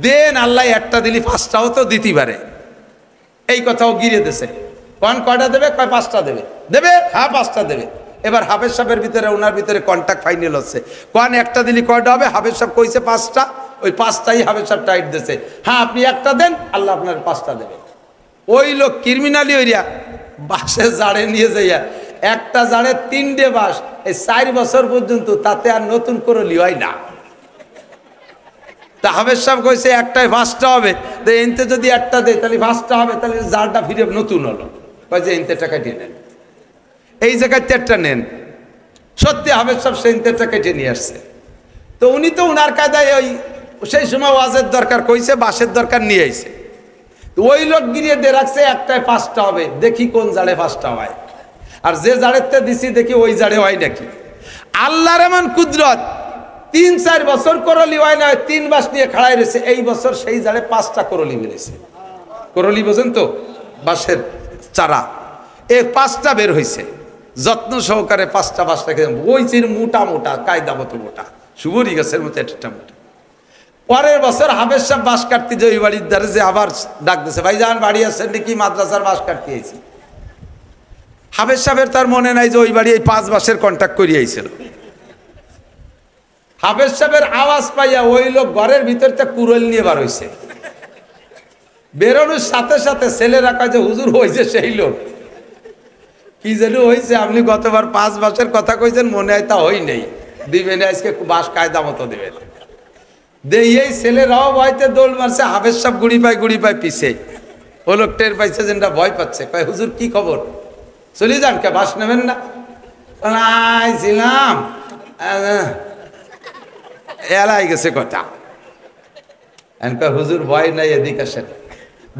দেন, আল্লাহ একটা দিলি 5টাও তো দিতে পারে। এই কথাও গিরে দিছে। কোন কয়টা দেবে? কয় 5টা দেবে। দেবে? হ্যাঁ 5টা দেবে। এবার হাফেজ সাহেবের ভিতরে ওনার ভিতরে কন্ট্যাক্ট ফাইনাল হচ্ছে। কোন একটা দিলি কয়টা হবে? হাফেজ সাহেব কইছে 5টা, ওই 5টাই হাফেজ সাহেব টাইট দিছে। হ্যাঁ আপনি একটা দেন, আল্লাহ আপনার 5টা দেবে। ওই লোক ক্রিমিনালি ওইরা বাঁশের জাড়ে নিয়ে যাইয়া একটা জাড়ে 3টে বাঁশ, এই 4 বছর পর্যন্ত তাতে আর নতুন করে লিওয়াই না। তা হাফেজ সাহেব কইছে একটাই 5টা হবে, তো এনতে যদি একটা দেয় তাহলে 5টা হবে, তাহলে জাড়টা ফিরে নতুন হলো। কয় যে এনতে টাকা কেটে নেন, এই জায়গায় 4টা নেন। সত্যি হাফেজ সাহেব সেই 4টা কেটে নিয়ে আসছে। তো উনি তো উনার কায়দায় ওই সেই সময় ওয়াজের দরকার কইছে, বাঁশের দরকার নিয়ে আইছে। ওই লোক গিরিয়ে দিয়ে রাখছে একটাই 5টা হবে, দেখি কোন জাড়ে 5টা হয়। আর যে জাড়েতে দিছি দেখি ওই জাড়ে হয় নাকি। আল্লাহর এমন কুদরত, 3-4 বছর করলি হয় না, 3 বাঁশ নিয়ে খাড়াই রয়েছে। এই বছর সেই জাড়ে 5টা করলি বেরিয়েছে। করলি বোঝেন তো, বাঁশের চারা, এই 5টা বের হয়েছে। যত্ন সহকারে 5টা বাঁশ রেখে, ওই চির মোটা মোটা কায়দা মতো মোটা, সুবরি গাছের মতো একটা মোটা। পরের বছর হাফেজ সাহেব বাঁশ কাটতে যে ওই বাড়ির দ্বারে যে আবার ডাক দিছে, ভাইজান বাড়ি আসছেন নাকি? মাদ্রাসার বাঁশ কাটতে আইছি। হাফেজ সাহেবের তার মনে নাই যে ওই বাড়ি এই 5 বাঁশের কন্ট্যাক্ট করিয়ে আইছিল। হাফেজ সাহেবের আওয়াজ পাইয়া ওই লোক ঘরের ভিতর থেকে কুড়াল নিয়ে বার হইছে। বেরোনোর সাথে সাথে ছেলেরা কয় যে হুজুর হয়েছে সেই লোক। কি যেন হয়েছে? আপনি গতবার 5 বাঁশের কথা কইছেন, মনে হয় তা হই নেই, দিবেন আজকে বাঁশ কায়দা মতো দিবেন। এই ছেলেরাও ভয়তে দৌড় মারছে, হাফেজ সাহেব গুড়ি পায় পিছে। ও লোক টের পাইছে যে ভয় পাচ্ছে, কয় হুজুর কি খবর? চলে যান, কে বাঁশ নেবেন না? আইছিলাম, এলাই গেছে কথা। হুজুর ভয় নাই, এদিক আসেন।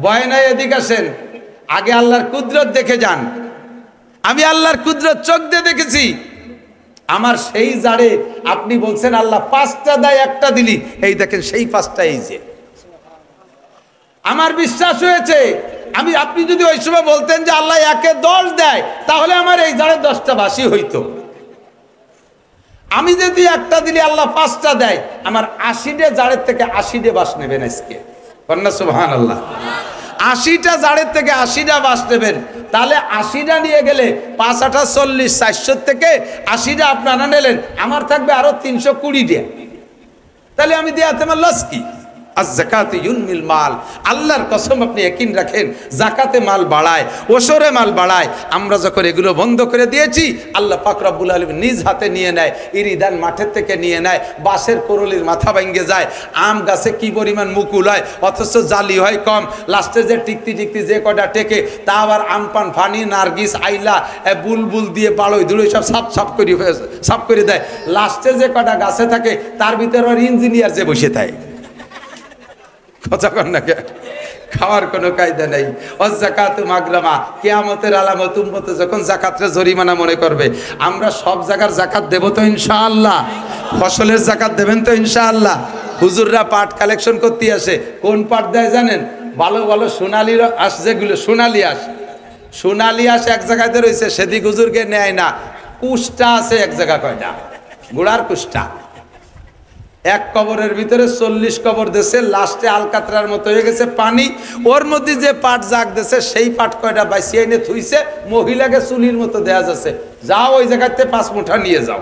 ভয় নাই, এদিক আসেন। আগে আল্লাহর কুদরত দেখে যান। আমি আল্লাহর কুদরত চোখ দিয়ে দেখেছি। আমার সেই জাড়ে আপনি বলছেন আল্লাহ 5টা দেয়, একটা দিলি, এই দেখেন সেই 5টা এই যে। আমার বিশ্বাস হয়েছে। আপনি যদি ওই সময় বলতেন যে আল্লাহ 1-এ 10 দেয়, তাহলে আমার এই জাড়ে 10টা বাঁশি হইতো। আমি যদি একটা দিলি আল্লাহ 5টা দেয়, আমার 80 জাড়ের থেকে 80 বাঁশ নেবেন আজকে। কন্যা সুবহানাল্লাহ। 80টা জাড়ের থেকে 80টা বাঁশ নেবেন, তাহলে 80টা নিয়ে গেলে 5-8 40, 400 থেকে 80টা আপনারা নিলেন, আমার থাকবে আরো 320 টাকা। তাহলে আমি দেয়াতে আমার লস কি? আজ-যাকাতু ইউনমিল মাল। আল্লাহর কসম, আপনি ইয়াকিন রাখেন, যাকাতে মাল বাড়ায়, ওশরে মাল বাড়ায়। আমরা যখন এগুলো বন্ধ করে দিয়েছি, আল্লাহ পাক রব্বুল আলামিন নিজ হাতে নিয়ে নেয়, ইরিদান মাঠের থেকে নিয়ে নেয়, বাঁশের করলির মাথা ভেঙে যায়, আম গাছে কি পরিমাণ মুকুল হয়, অথচ জালি হয় কম। লাস্টে যে টিকতি যে কটা টেকে, তা আবার আমপান, ফানি, নার্গিস, আইলা, বুলবুল দিয়ে বাড়ই ধুলোই সব সাফ করে দেয়। লাস্টে যে কটা গাছে থাকে, তার ভিতরে আর ইঞ্জিনিয়ার যে বসে থাকে। কথা কন না, খাওয়ার কোনো কায়দা নেই। অযাকাতু মাগরামা, কিয়ামতের আলামত। উম্মতে যখন যাকাতরে জরিমানা মনে করবে। আমরা সব জায়গার যাকাত দেব তো ইনশাআল্লাহ? ফসলের যাকাত দেবেন তো ইনশাআল্লাহ? হুজুররা পাট কালেকশন করতে আসে, কোন পাট দেয় জানেন? ভালো ভালো সোনালি আঁশ, যেগুলো সোনালি আঁশ এক জায়গাতে রয়েছে, সেদিক হুজুরকে নেয় না। কুষ্টা আছে এক জায়গা, কয়টা গুড়ার কুষ্টা। এক কবরের ভিতরে 40 কবর দেশে, লাস্টে আলকাতরার মতো হয়ে গেছে পানি। ওর মধ্যে যে পাট জাগ দেশে, সেই পাট কয়টা বাইসিয়ে এনে থুইছে, মহিলাকে চুলির মতো দেয়া যাচ্ছে, যাও ওই জায়গাতে 5 মুঠা নিয়ে যাও।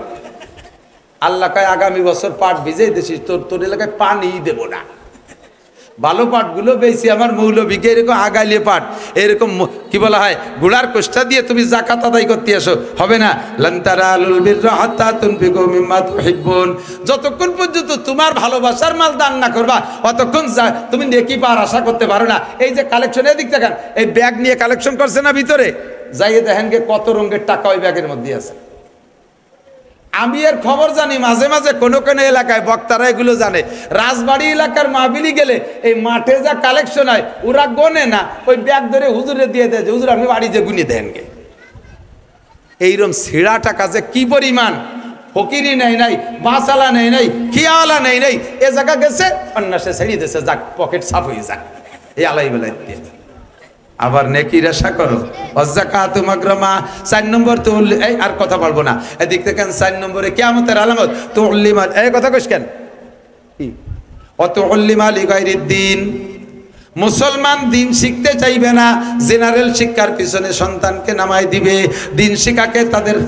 আল্লাহ কয় আগামী বছর পাট ভিজেই দিছিস, তোর এলাকায় পানি দেব না। ভালো পাটগুলো বেশি আমার মৌলভীকে এরকম আগাইলে পাট এরকম কি বলা হয় গুড়ার কোষ্টা দিয়ে তুমি যাকাত আদায় করতে আসো, হবে না। লান তারালুল বিররা হাত্তা তুনফিকু মিম্মা তুহিব্বুন, যতক্ষণ পর্যন্ত তোমার ভালোবাসার মাল দান না করবা অতক্ষণ তুমি নেকি পাওয়ার আশা করতে পারো না। এই যে কালেকশন, এদিক দেখেন, এই ব্যাগ নিয়ে কালেকশন করছে না ভিতরে, যাইয়ে দেখেন গে কত রঙের টাকা ওই ব্যাগের মধ্যে আছে। আমি এর খবর জানি, মাঝে মাঝে কোনো কোনো এলাকায় বক্তারা এগুলো জানে। রাজবাড়ি এলাকার মাহফিলি গেলে এই মাঠে যা কালেকশন হয় ওরা গোনে না, ওই ব্যাগ ধরে হুজুরে দিয়ে দেয় যে হুজুর আপনি বাড়ি যে গুনি দেন গে। এইরকম ছিঁড়া টাকা যে কি পরিমাণ, ফকিরি নেই নাই, বাঁচালা নেই নাই, খিয়ালা নেই নাই, এ জায়গা গেছে অন্যাসে ছেড়িয়ে দিয়েছে, যাক পকেট সাফ হয়ে যাক, এই আলাই বেলায় দিয়ে। আবার নেকির আশা করো। ওয়াযাকাতু মাগরামা 4 নম্বর তো এই আর কথা বলবো না, এদিক থেকে 4 নম্বরে কিয়ামতের আলামত তুল্লিমা, এই কথা কইস কেন কি অতুল্লিমা লিগাইরিদ দ্বীন, মুসলমান দিন শিখতে চাইবে না, জেনারেল শিক্ষার পিছনে সন্তানকে নামাই দিবে। দিন শিক্ষাকে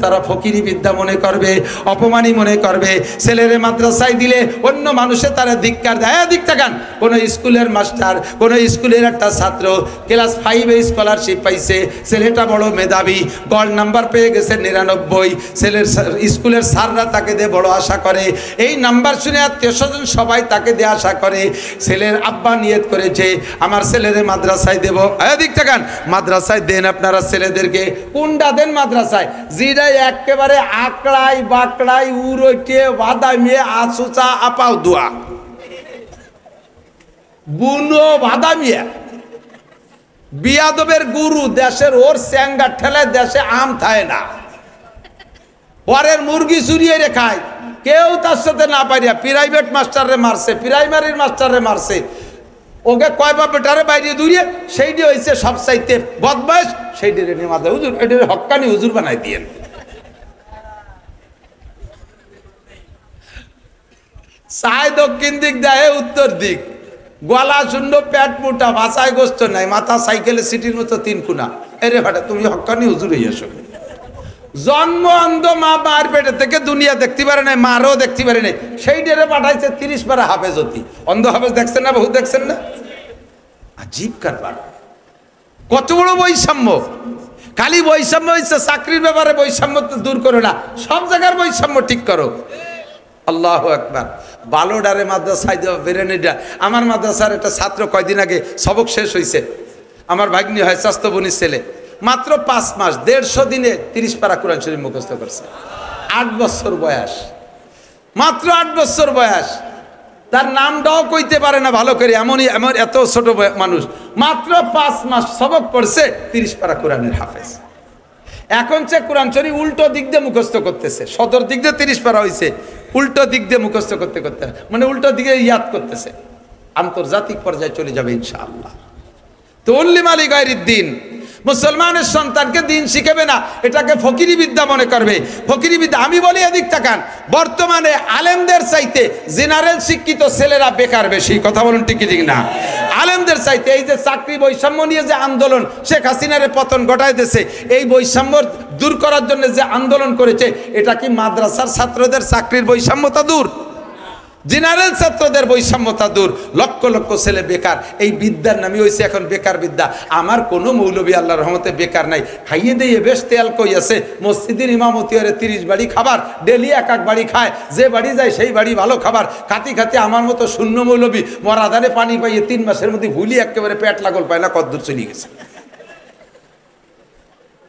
তারা ফকিরি বিদ্যা মনে করবে, অপমানী মনে করবে। ছেলেরে মাদ্রাসায় দিলে অন্য মানুষে তারা ধিক্কার দেয়। দিক থাকান কোনো স্কুলের মাস্টার, কোনো স্কুলের একটা ছাত্র ক্লাস 5-এ স্কলারশিপ পাইছে, ছেলেটা বড় মেধাবী, গড় নাম্বার পেয়ে গেছে 99, ছেলের স্কুলের স্যাররা তাকে দিয়ে বড় আশা করে। এই নাম্বার শুনে আত্মীয় স্বজন সবাই তাকে দিয়ে আশা করে। ছেলের আব্বা নিয়ত করেছে আমার ছেলেদের মাদ্রাসায় দেব। এদিক থাকান, মাদ্রাসায় দেন আপনারা ছেলেদেরকে। কোনটা দেন মাদ্রাসায়? যেটা একেবারে আকড়াই বাকড়াই উড়ে বাদামিয়ে আসুচা আপাও দোয়া বুনো বাদামিয়া বিয়াদবের গুরু দেশের ওর স্যাঙ্গা ঠেলে দেশে আম থায় না, পরের মুরগি চুরিয়ে রে খায়, কেউ তার সাথে না পারিয়া প্রাইভেট মাস্টারে মারছে, প্রাইমারির মাস্টারে মারছে, ওকে কয়বা বেটারে বাইরে দূরিয়ে সেইটি হয়েছে সবচাইতে বদমাইশ, সেইটি নিয়ে মাথা হুজুর এটার হক্কানি হুজুর বানাই দিয়েন। চায় দক্ষিণ দিক দেয় উত্তর দিক, গলা শূন্য পেট মোটা, ভাষায় গোস্ত নাই, মাথা সাইকেলে সিটির মতো 3 কোনা। এরে ভাটা তুমি হক্কানি হুজুর হয়ে আসো। জন্ম অন্ধ, মা মার পেটে থেকে দুনিয়া দেখতে পারে নাই, মারও দেখতে পারে নাই, সেই ডেরে পাঠাইছে 30 পারা হাফেজ হতি। অন্ধ হাফেজ দেখছেন না, বহু দেখছেন না, আজীব কারবার। কত বড় বৈষম্য! খালি বৈষম্য হয়েছে চাকরির ব্যাপারে, বৈষম্য তো দূর করো না, সব জায়গার বৈষম্য ঠিক করো। আল্লাহু আকবার। বালোডারে মাদ্রাসায় দেওয়া বেরেনিটা, আমার মাদ্রাসার একটা ছাত্র কয়দিন আগে সবক শেষ হয়েছে, আমার ভাগ্নি হয় স্বাস্থ্য বোনের ছেলে, মাত্র 5 মাস 150 দিনে 30 পারা কোরআন শরীফ মুখস্থ করছে। 8 বছর বয়স, মাত্র 8 বছর বয়স, তার নামটাও কইতে পারে না ভালো করে, এমন এত ছোট মানুষ, মাত্র 5 মাস সবক পড়ছে, 30 পারা কোরআনের হাফেজ। এখন সে কোরআন শরীফ উল্টো দিক দিয়ে মুখস্থ করতেছে, সদর দিক দিয়ে 30 পারা হয়েছে, উল্টো দিক দিয়ে মুখস্থ করতে করতে, মানে উল্টো দিকে ইয়াদ করতেছে, আন্তর্জাতিক পর্যায়ে চলে যাবে ইনশাআল্লাহ। তো উল্লিমা লিগাইরিদ দ্বীন, মুসলমানের সন্তানকে দিন শিখাবে না, এটাকে ফকিরি বিদ্যা মনে করবে। ফকিরি বিদ্যা, আমি বলি এদিক তাকান, বর্তমানে আলেমদের চাইতে জেনারেল শিক্ষিত ছেলেরা বেকার বেশি। কথা বলুন ঠিক ঠিক না? আলেমদের চাইতে এই যে চাকরি বৈষম্য নিয়ে যে আন্দোলন শেখ হাসিনার পতন ঘটায় দিয়েছে, এই বৈষম্য দূর করার জন্য যে আন্দোলন করেছে, এটা কি মাদ্রাসার ছাত্রদের চাকরির বৈষম্যতা দূর? জেনারেল ছাত্রদের বৈষম্যতা দূর। লক্ষ লক্ষ ছেলে বেকার, এই বিদ্যার নামই হয়েছে এখন বেকার বিদ্যা। আমার কোনো মৌলবী আল্লাহর রহমতে বেকার নাই, খাইয়ে দিয়ে বেশ তেল কই আছে, মসজিদের ইমামতি হরে 30 বাড়ি খাবার, ডেলি এক বাড়ি খায়, যে বাড়ি যায় সেই বাড়ি ভালো খাবার, খাতি খাতি আমার মতো শূন্য মৌলবী মরাদানে পানি পাইয়ে 3 মাসের মধ্যে ভুলি একেবারে পেট লাগল পায় না, কদ্দূর চলে গেছে।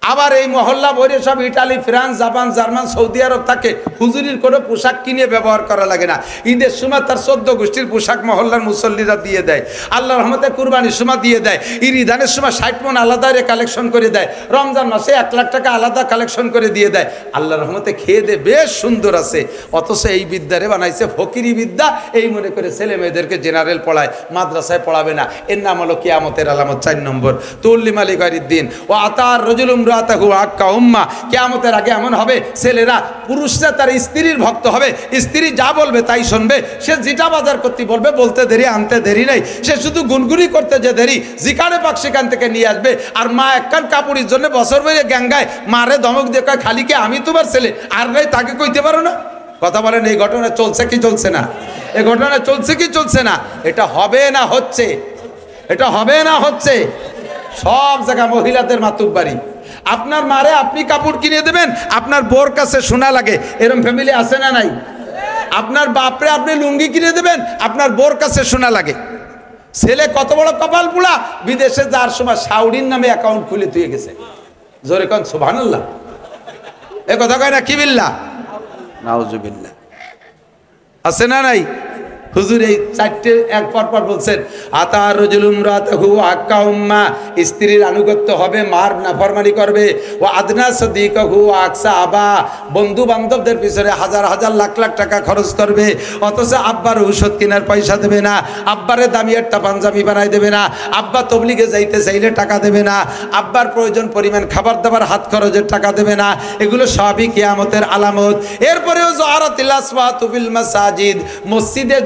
আবার এই মহল্লা ভরে সব Italy, France, Japan, German, Saudi আরব থাকে, হুজুরির কোনো পোশাক কিনে ব্যবহার করা লাগে না। ঈদের সময় তার 14 গোষ্ঠীর পোশাক মহল্লার মুসল্লিরা দিয়ে দেয়, আল্লাহর রহমতে কুরবানির সময় দিয়ে দেয়, ঈদানের সময় 60 মণ আলাদা কালেকশন করে দেয়, রমজান মাসে 1 লাখ টাকা আলাদা কালেকশন করে দিয়ে দেয়, আল্লাহর রহমতে খেয়ে দেয়, বেশ সুন্দর আছে। অথচ এই বিদ্যারে বানাইছে ফকিরি বিদ্যা, এই মনে করে ছেলে মেয়েদেরকে জেনারেল পড়ায়, মাদ্রাসায় পড়াবে না। এর নাম হলো কিয়ামতের আলামত। 4 নম্বর তুল্লিমা লিগাইরিদ দ্বীন ও আতার রজুলুম কিয়ামতের আগে এমন হবে, ছেলেরা, পুরুষরা তার স্ত্রীর ভক্ত হবে, স্ত্রী যা বলবে তাই শুনবে, সে যেটা বাজার করতে বলবে বলতে দেরি আনতে দেরি নাই, সে শুধু গুনগুনি করতে যে দেরি, যেখানে পাক সেখান থেকে নিয়ে আসবে। আর মা একখান কাপড়ের জন্য বছর বেরিয়ে গ্যাঙ্গায় মারে ধমক দিয়ে কয়, খালিকে আমি তোমার ছেলে, আর নাই তাকে কইতে পারো না। কথা বলেন, এই ঘটনা চলছে কি চলছে না? এ ঘটনা চলছে কি চলছে না? এটা হবে না হচ্ছে, এটা হবে না হচ্ছে। সব জায়গায় মহিলাদের মাতুব্বাড়ি। আপনার মারে আপনি কাপড় কিনে দেবেন, আপনার বোর কাছে শোনা লাগে, এরকম ফ্যামিলি আছে না নাই? আপনার বাপরে আপনি লুঙ্গি কিনে দেবেন, আপনার বোর কাছে শোনা লাগে। ছেলে কত বড় কপাল পুড়া, বিদেশে যাওয়ার সময় সাউরির নামে অ্যাকাউন্ট খুলে তুই গেছে। জোরে কোন সুবহানাল্লাহ। এ কথা কয় না কি বিল্লাহ, নাউজুবিল্লাহ। আছে না নাই? হুজুর এই চারটে এক পর বলছেন, আতার রজুলুম রাতাহু আক্কা উম্মা, স্ত্রীর আনুগত্য হবে, মার নাফরমানি করবে। ও আদনা সদিকাহু আকসা আবা, বন্ধু বান্ধবদের পিছনে হাজার হাজার লাখ লাখ টাকা খরচ করবে, অথচ আব্বার ঔষধ কেনার পয়সা দেবে না, আব্বারে দামি একটা পাঞ্জাবি বানাই দেবে না, আব্বা তবলিগে যাইতে চাইলে টাকা দেবে না, আব্বার প্রয়োজন পরিমাণ খাবার দাবার হাত খরচের টাকা দেবে না। এগুলো সবই কিয়ামতের আলামত। এরপরেও জহারাতিল আসওয়াতু ফিল মাসাজিদ, মসজিদে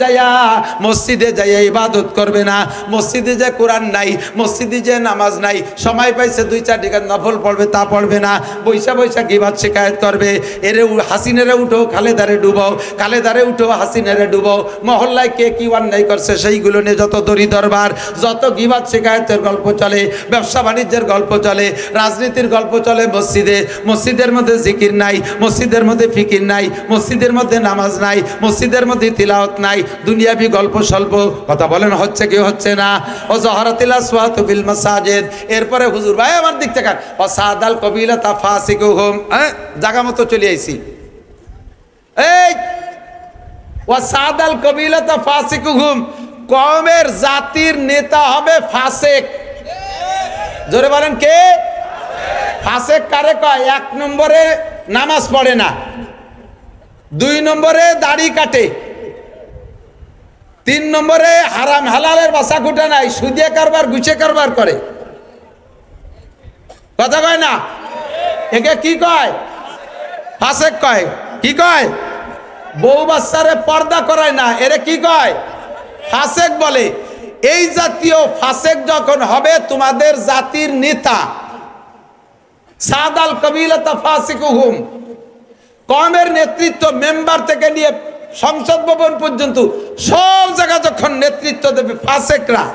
যাইয়া ইবাদত করবে না, মসজিদে যে কোরআন নাই, মসজিদে যে নামাজ নাই, সময় পাইছে 2-4 টাকার নফল পড়বে তা পড়বে না, বৈশা বৈশা গীবত শিকায়ত করবে। এরে হাসিনারে উঠো খালেদারে ডুবাও, খালেদারে উঠো হাসিনারে ডুবাও। মহল্লায় কে কি অন্যায় করছে সেইগুলো নিয়ে যত দড়ি দরবার, যত গীবত শিকায়তের গল্প চলে, ব্যবসা বাণিজ্যের গল্প চলে, রাজনীতির গল্প চলে মসজিদে। মসজিদের মধ্যে জিকির নাই, মসজিদের মধ্যে ফিকির নাই, মসজিদের মধ্যে নামাজ নাই, মসজিদের মধ্যে তিলাওয়াত নাই, দুনিয়াবি গল্প স্বল্প। কথা বলেন হচ্ছে কি হচ্ছে না? ও জহরাতিল আসওয়াতু ফিল মাসাজিদ। এরপরে হুজুর ভাই আমার দিক থেকে ও সাদাল কবিলাতা ফাসিকুহুম, জায়গা মতো চলে আইছি। এই ও সাদাল কবিলাতা ফাসিকুহুম, কওমের জাতির নেতা হবে ফাসিক। জোরে বলেন কে? ফাসিক কারে কয়? 1 নম্বরে নামাজ পড়ে না, 2 নম্বরে দাড়ি কাটে, 3 নম্বরে হারাম হালালের বাসা খুঁটে নাই, সুদে কারবার গুছে কারবার করে। কথা কয় না? একে কি কয়? ফাসেক কয়। কি কয়? বউ বাচ্চারে পর্দা করায় না, এরে কি কয়? ফাসেক বলে। এই জাতীয় ফাসেক যখন হবে তোমাদের জাতির নেতা, সাদাল কবিলাতা ফাসিকুহুম, কওমের নেতৃত্ব মেম্বার থেকে নিয়ে সংসদ ভবন পর্যন্ত সব জায়গা যখন নেতৃত্ব দেবে ফাসেকরা।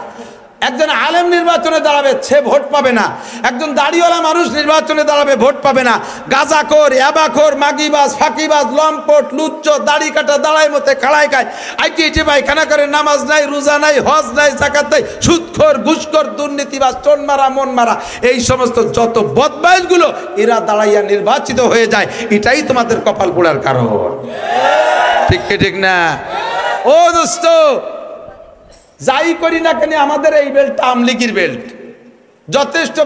একজন আলেম নির্বাচনে দাঁড়াবে, সে ভোট পাবে না। একজন দাড়িওয়ালা মানুষ নির্বাচনে দাঁড়াবে, ভোট পাবে না। গাঁজাখোর, ইয়াবাখোর, মাগিবাজ, ফাঁকিবাজ, লম্পট, লুচ্চ, দাড়ি কাটা, দাঁড়াই মতে খাড়াই খায়, আইটি পায়খানা করে, নামাজ নাই, রোজা নাই, হজ নাই, যাকাত নাই, সুদখোর, ঘুষখোর, দুর্নীতিবাজ, টোন মারা, মন মারা, এই সমস্ত যত বদমাইশগুলো এরা দাঁড়াইয়া নির্বাচিত হয়ে যায়। এটাই তোমাদের কপাল পোড়ার কারণ। ঠিক কি ঠিক না? ও দোস্ত, যাই করি না কেন আমাদের এই বেল্টটা আমলিগির বেল্ট, যথেষ্ট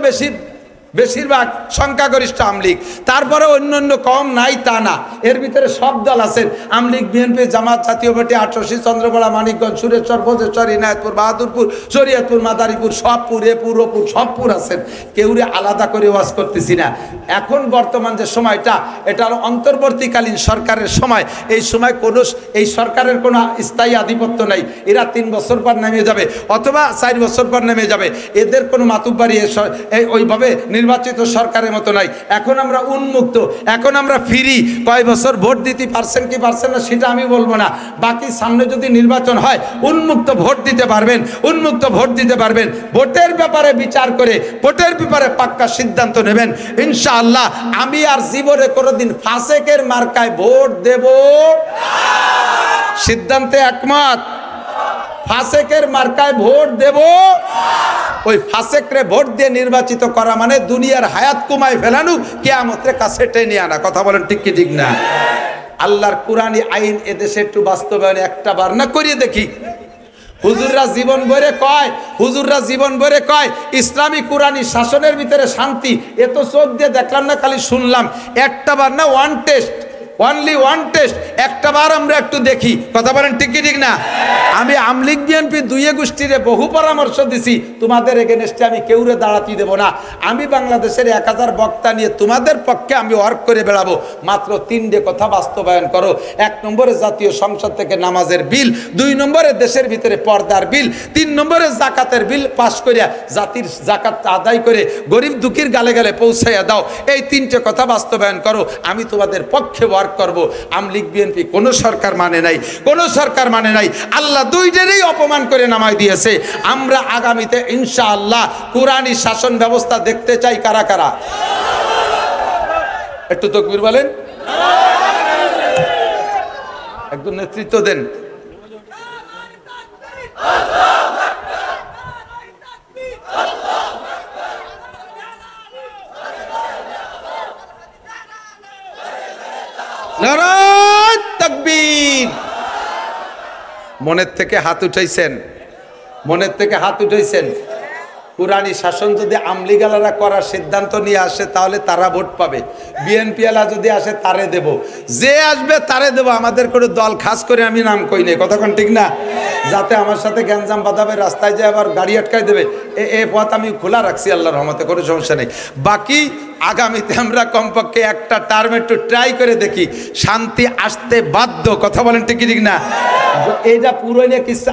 বেশিরভাগ সংখ্যাগরিষ্ঠ আমলিগ। তারপরে অন্য কম নাই তা না, এর ভিতরে সব দল আছেন। আমলিগ, বিএনপি, জামাত, জাতীয় পার্টি, ৮৮, চন্দ্রপাড়া, মানিকগঞ্জ, সুরেশ্বর, ফজেশ্বর, ইনায়তপুর, বাহাদুরপুর, শরীয়তপুর, মাদারীপুর, সবপুর, এপুর, সবপুর আছেন। কেউরে আলাদা করে ওয়াজ করতেছি না। এখন বর্তমান যে সময়টা, এটা হলো অন্তর্বর্তীকালীন সরকারের সময়। এই সময় এই সরকারের কোনো স্থায়ী আধিপত্য নাই। এরা 3 বছর পর নেমে যাবে অথবা 4 বছর পর নেমে যাবে। এদের কোনো মাতুব্বাড়ি ওইভাবে নির্বাচিত সরকারের মতো নাই। এখন আমরা উন্মুক্ত, এখন আমরা ফ্রি। কয় বছর ভোট দিতে পারছেন কি পারছেন না সেটা আমি বলবো না। বাকি সামনে যদি নির্বাচন হয় উন্মুক্ত ভোট দিতে পারবেন, উন্মুক্ত ভোট দিতে পারবেন। ভোটের ব্যাপারে বিচার করে ভোটের ব্যাপারে পাক্কা সিদ্ধান্ত নেবেন ইনশাআল্লাহ। আমি আর জীবনে কোনোদিন ফাসেকের মার্কায় ভোট দেব সিদ্ধান্তে একমত। ফাসেকের মার্কায় ভোট দেব, ওই ফাসেকরে ভোট দিয়ে নির্বাচিত করা মানে দুনিয়ার হায়াত কমায় ফেলানো, কিয়ামতের কাছে টেনে আনা। কথা বলেন ঠিক কি ঠিক না? আল্লাহর কোরআনী আইন এদেশে একটু বাস্তবায়ন একটা বার না করিয়ে দেখি। হুজুররা জীবন ভরে কয় ইসলামী কোরআনী শাসনের ভিতরে শান্তি। এ তো চোখ দিয়ে দেখলাম না, খালি শুনলাম। একটা বার না, one test, only one test, একটা বার আমরা একটু দেখি। কথা বলেন ঠিক কি ঠিক না? আমি আমলিগ, বিএনপি দুইয়ে গোষ্ঠীরে বহু পরামর্শ দিছি, তোমাদের এগেনস্টে আমি কেউরে দাঁড়াতে দেব না। আমি বাংলাদেশের 1000 বক্তা নিয়ে তোমাদের পক্ষে আমি ওয়ার্ক করে বেড়াবো। মাত্র 3টে কথা বাস্তবায়ন করো। 1 নম্বরে জাতীয় সংসদ থেকে নামাজের বিল, 2 নম্বরে দেশের ভিতরে পর্দার বিল, 3 নম্বরে জাকাতের বিল পাশ করিয়া জাতির জাকাত আদায় করে গরিব দুঃখীর গালে গালে পৌঁছাইয়া দাও। এই 3টে কথা বাস্তবায়ন করো, আমি তোমাদের পক্ষে ওয়ার্ক করব। আমলিগ বিএনপি কোনো সরকার মানে নাই, কোনো সরকার মানে নাই। আল্লাহ দুইটারই অপমান করে নামায় দিয়েছে। আমরা আগামীতে ইনশাআল্লাহ কোরআনী শাসন ব্যবস্থা দেখতে চাই। কারা কারা একটু তাকবীর বলেন, একদম নেতৃত্ব দেন। নারায়ে তাকবীর। মনের থেকে হাত উঠাইছেন, মনের থেকে হাত উঠাইছেন। কোরআনী শাসন যদি আমলিগালারা করার সিদ্ধান্ত নিয়ে আসে তাহলে তারা ভোট পাবে। বিএনপি আলা যদি আসে তারে দেব, যে আসবে তারে দেব। আমাদের কোনো দল খাস করে আমি নাম কই নাই, কথা কোন ঠিক না? যাতে আমার সাথে গ্যাঞ্জাম বাঁধাবে, রাস্তায় যায় আবার গাড়ি আটকায় দেবে, এ পথ আমি খোলা রাখছি আল্লাহর রহমতে, কোনো সমস্যা নেই। বাকি আগামীতে আমরা কমপক্ষে একটা টার্ম একটু ট্রাই করে দেখি, শান্তি আসতে বাধ্য। কথা বলেন ঠিক ঠিক না? এইটা পুরোইনে কিস্সা,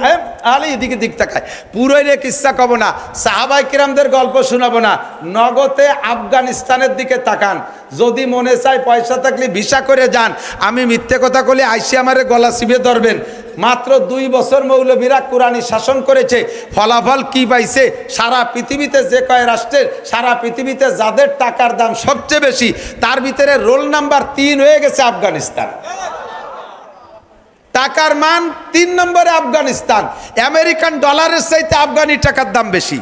আলে এদিকে দিক তাকায়, পুরোইনে কিস্সা কব না, সাহাবায়ে কিরামদের গল্প শোনাবো না, নগদে আফগানিস্তানের দিকে তাকান। যদি মনে চায় পয়সা থাকলে ভিসা করে যান। আমি মিথ্যে কথা বলে আইসি আমারে গলা চিপে ধরবেন। মাত্র 2 বছর মৌলবীরা কোরআনী শাসন করেছে, ফলাফল কি পাইছে? সারা পৃথিবীতে যে কয় রাষ্ট্রের, সারা পৃথিবীতে যাদের টাকার দাম সবচেয়ে বেশি, তার ভিতরে রোল নাম্বার 3 হয়ে গেছে আফগানিস্তান। টাকার মান 3 নম্বরে আফগানিস্তান। আমেরিকান ডলারের চাইতে আফগানি টাকার দাম বেশি।